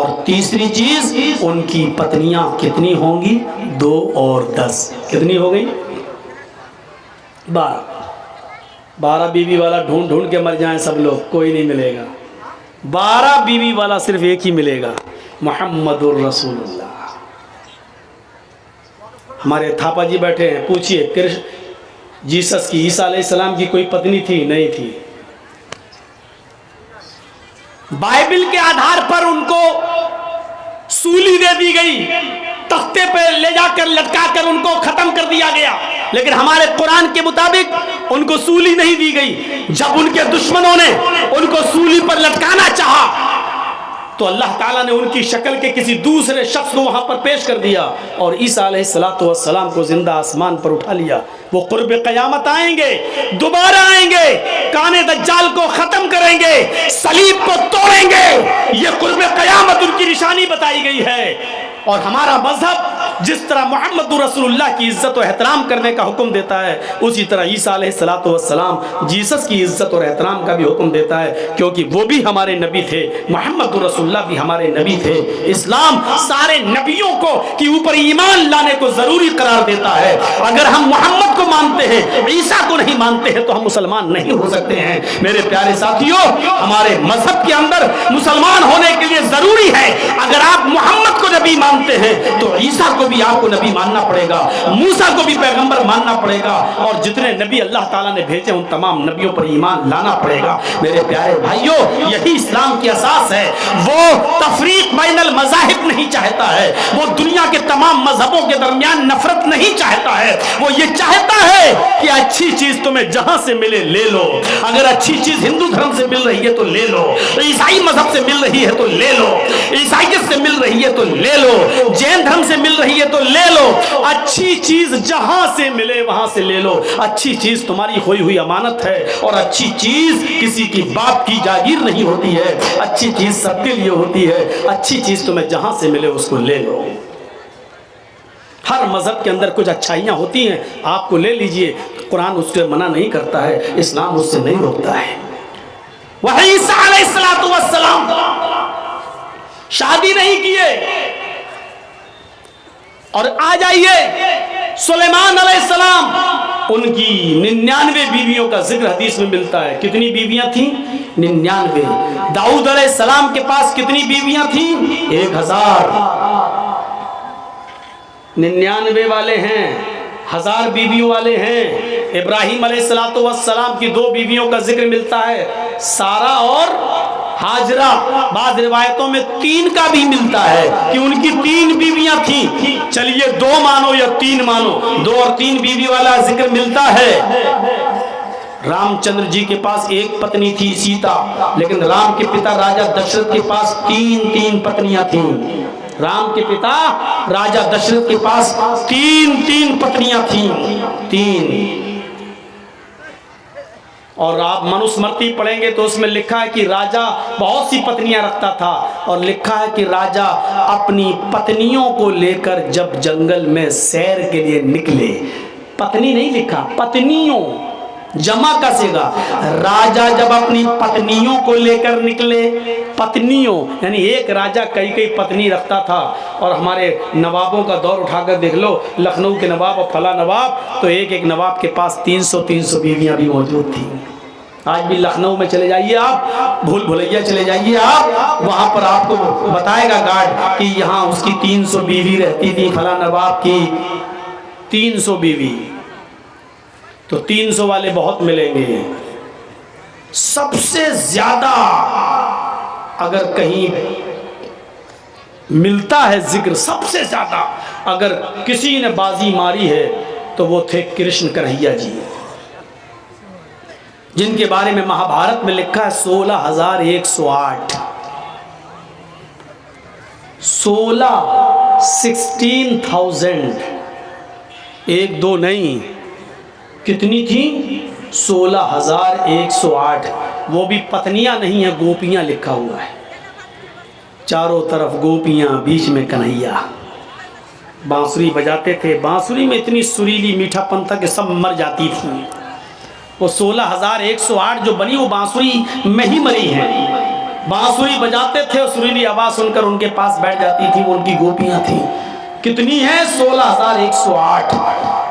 और तीसरी चीज उनकी पत्नियां कितनी होंगी? 2 और 10। कितनी हो गई? 12 बीवी वाला ढूंढ ढूंढ के मर जाएं सब लोग, कोई नहीं मिलेगा। 12 बीवी वाला सिर्फ एक ही मिलेगा, मुहम्मदुर रसूलुल्लाह। हमारे थापा जी बैठे हैं, पूछिए कृष्ण जीसस की, ईसा अलैहिस्सलाम की कोई पत्नी थी? नहीं थी। बाइबल के आधार पर उनको सूली दे दी गई, तख्ते पे ले जाकर लटका कर उनको खत्म कर दिया गया, लेकिन हमारे कुरान के मुताबिक उनको सूली नहीं दी गई। जब उनके दुश्मनों ने उनको सूली पर लटकाना चाहा तो अल्लाह ताला ने उनकी शक्ल के किसी दूसरे शख्स को वहां पर पेश कर दिया और ईसा अलैहिस्सलातु वस्सलाम को जिंदा आसमान पर उठा लिया। वो कुर्ब क़यामत आएंगे, दोबारा आएंगे, काने दज्जाल को खत्म करेंगे, सलीब को तोड़ेंगे। ये कुर्ब क़यामत उनकी निशानी बताई गई है। और हमारा मजहब जिस तरह मोहम्मद रसूलुल्लाह की इज्जत और एहतराम करने का हुक्म देता है, उसी तरह ईसा अलैहिस्सलातु वस्सलाम जीसस की इज्जत और एहतराम का भी हुक्म देता है, क्योंकि वो भी हमारे नबी थे, मोहम्मद रसूलुल्लाह भी हमारे नबी थे। इस्लाम सारे नबियों को के ऊपर ईमान लाने को जरूरी करार देता है। अगर हम मोहम्मद को मानते हैं, ईसा को नहीं मानते हैं, तो हम मुसलमान नहीं हो सकते हैं। मेरे प्यारे साथियों, हमारे मजहब के अंदर मुसलमान होने के लिए जरूरी है, अगर आप मोहम्मद को नबी मानते हैं तो ईसा को भी आपको नबी मानना पड़ेगा, मूसा को भी पैगंबर मानना पड़ेगा, और जितने नबी अल्लाह ताला ने भेजे उन तमाम नबियों पर ईमान लाना पड़ेगा। मेरे प्यारे भाइयों, यही इस्लाम की असास है। वो तफरीक बैनल मज़ाहिब नहीं चाहता है, वो दुनिया के तमाम मजहबों के दरमियान नफरत नहीं चाहता है। वो ये चाहता है कि अच्छी चीज तुम्हें जहां से मिले ले लो। अगर अच्छी चीज हिंदू धर्म से मिल रही है तो ले लो, ईसाई मजहब से मिल रही है तो ले लो, ईसाइयत से मिल रही है तो ले लो, जैन धर्म से मिल रही है तो ले लो। अच्छी चीज जहां से मिले वहां से ले लो। अच्छी चीज तुम्हारी खोई हुई अमानत है, और अच्छी चीज किसी की बाप की जागीर नहीं होती है, अच्छी चीज सबके लिए होती है। अच्छी चीज तुम्हें जहां से मिले उसको ले लो। हर मजहब के अंदर कुछ अच्छाइयां होती हैं, आपको ले लीजिए, कुरान उससे मना नहीं करता है, इस्लाम उससे नहीं रोकता है। वही ईसा अलैहिस्सलातु वस्सलाम शादी नहीं किए, और आ जाइए सुलेमान अलैहिस्सलाम, उनकी 99 बीवियों का जिक्र हदीस में मिलता है। कितनी बीवियां थी? 99। दाऊद अलैहिस्सलाम के पास कितनी बीवियां थी? 1000। 99 वाले हैं, 1000 बीवियों वाले हैं। इब्राहिम अलैहिस्सलातु वस्सलाम की 2 बीवियों का जिक्र मिलता है, सारा और हाजरा। बाद रिवायतों में 3 का भी मिलता है कि उनकी 3 बीवियां थी। चलिए 2 मानो या 3 मानो, 2 और 3 बीवी वाला जिक्र मिलता है। रामचंद्र जी के पास एक पत्नी थी सीता, लेकिन राम के पिता राजा दशरथ के पास 3 पत्नियां थीं। राम के पिता राजा दशरथ के पास 3 पत्नियां थीं, 3। और आप मनुस्मृति पढ़ेंगे तो उसमें लिखा है कि राजा बहुत सी पत्नियां रखता था, और लिखा है कि राजा अपनी पत्नियों को लेकर जब जंगल में सैर के लिए निकले, पत्नी नहीं लिखा, पत्नियों, जमा का सीगा, राजा जब अपनी पत्नियों को लेकर निकले, पत्नियों यानी एक राजा कई पत्नी रखता था। और हमारे नवाबों का दौर उठाकर देख लो, लखनऊ के नवाब और फला नवाब, तो एक नवाब के पास 300 बीवियां भी मौजूद थी। आज भी लखनऊ में चले जाइए आप, भूल भुलैया चले जाइए आप, वहां पर आपको बताएगा गार्ड कि यहाँ उसकी 300 बीवी रहती थी, फला नवाब की 300 बीवी। तो 300 वाले बहुत मिलेंगे। सबसे ज्यादा अगर कहीं मिलता है जिक्र, सबसे ज्यादा अगर किसी ने बाजी मारी है तो वो थे कृष्ण कन्हैया जी, जिनके बारे में महाभारत में लिखा है 16,108। 16,000, 1-2 नहीं, कितनी थी? 16,108। वो भी पत्नियां नहीं है, गोपियां लिखा हुआ है। चारों तरफ गोपियां, बीच में कन्हैया। बांसुरी बजाते थे, बांसुरी में इतनी सुरीली मीठापन था कि सब मर जाती थी। वो 16,108 जो बनी वो बांसुरी में ही मरी है। बांसुरी बजाते थे और सुरीली आवाज सुनकर उनके पास बैठ जाती थी, वो उनकी गोपियां थी। कितनी है? 16,108।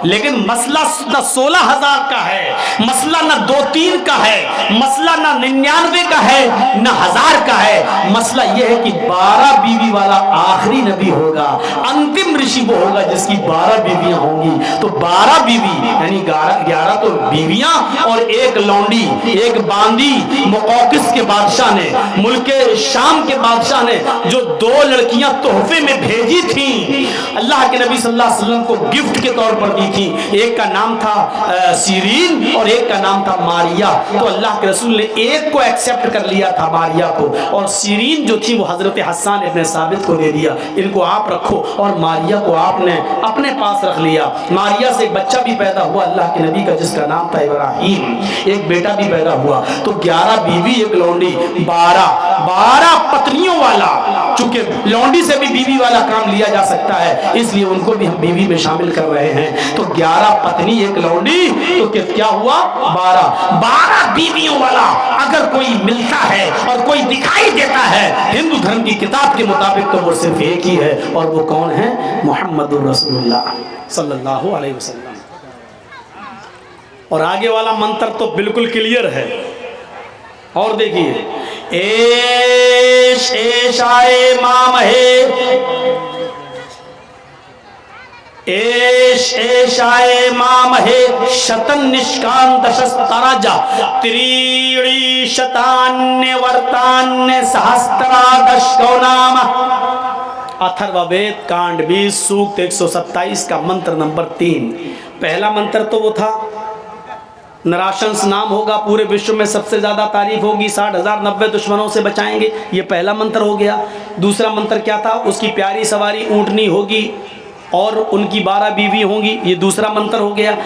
लेकिन मसला न 16,000 का है, मसला न 2-3 का है, मसला न 99 का है, न 1000 का है। मसला यह है कि 12 बीवी वाला आखिरी नबी होगा, अंतिम ऋषि वो होगा जिसकी 12 बीवियां होंगी। तो 12 बीवी यानी 11 तो बीवियां और एक लौंडी, एक बांदी मुकौकिस के बादशाह ने, मुल्क शाम के बादशाह ने जो 2 लड़कियां तोहफे में भेजी थी, अल्लाह के नबी सल्लल्लाहु अलैहि वसल्लम को गिफ्ट के तौर पर दी थी। एक का नाम था सीरीन और एक का नाम था मारिया। तो अल्लाह के रसूल ने एक को एक्सेप्ट कर लिया था, मारिया को, और सीरीन जो थी वो हजरत हसन इब्न साबित को दे दिया, इनको आप रखो, और मारिया को आपने अपने पास रख लिया। मारिया से एक बच्चा भी पैदा हुआ अल्लाह के नबी का, जिसका नाम था इब्राहिम, एक बेटा भी पैदा हुआ। तो 11 बीवी, एक लौंडी, 12 पत्नियों वाला। चूंकि लौंडी से भी बीवी वाला काम लिया जा सकता है, इसलिए उनको भी हम बीवी में शामिल कर रहे हैं। तो 11 पत्नी, एक लौंडी, तो क्या हुआ? 12 बीवियों वाला अगर कोई मिलता है और कोई दिखाई देता है हिंदू धर्म की किताब के मुताबिक, तो वो सिर्फ एक ही है, और वो कौन है? मुहम्मदुर रसूलुल्लाह सल्लल्लाहु अलैहि वसल्लम। और आगे वाला मंत्र तो बिल्कुल क्लियर है। और देखिए, एशाए मामहे, एशाए मामहे शतन निष्कान दशस्तराजा त्रीणि शतान्य वर्तान्य सहस्त्रादशो नाम। अथर्ववेद कांड 20 सूक्त 127 का मंत्र नंबर 3। पहला मंत्र तो वो था नराशंस नाम होगा, पूरे विश्व में सबसे ज्यादा तारीफ होगी, 60,000 90 दुश्मनों से बचाएंगे, ये पहला मंत्र हो गया। दूसरा मंत्र क्या था? उसकी प्यारी सवारी ऊंटनी होगी और उनकी 12 बीवी होंगी, ये दूसरा मंत्र हो गया।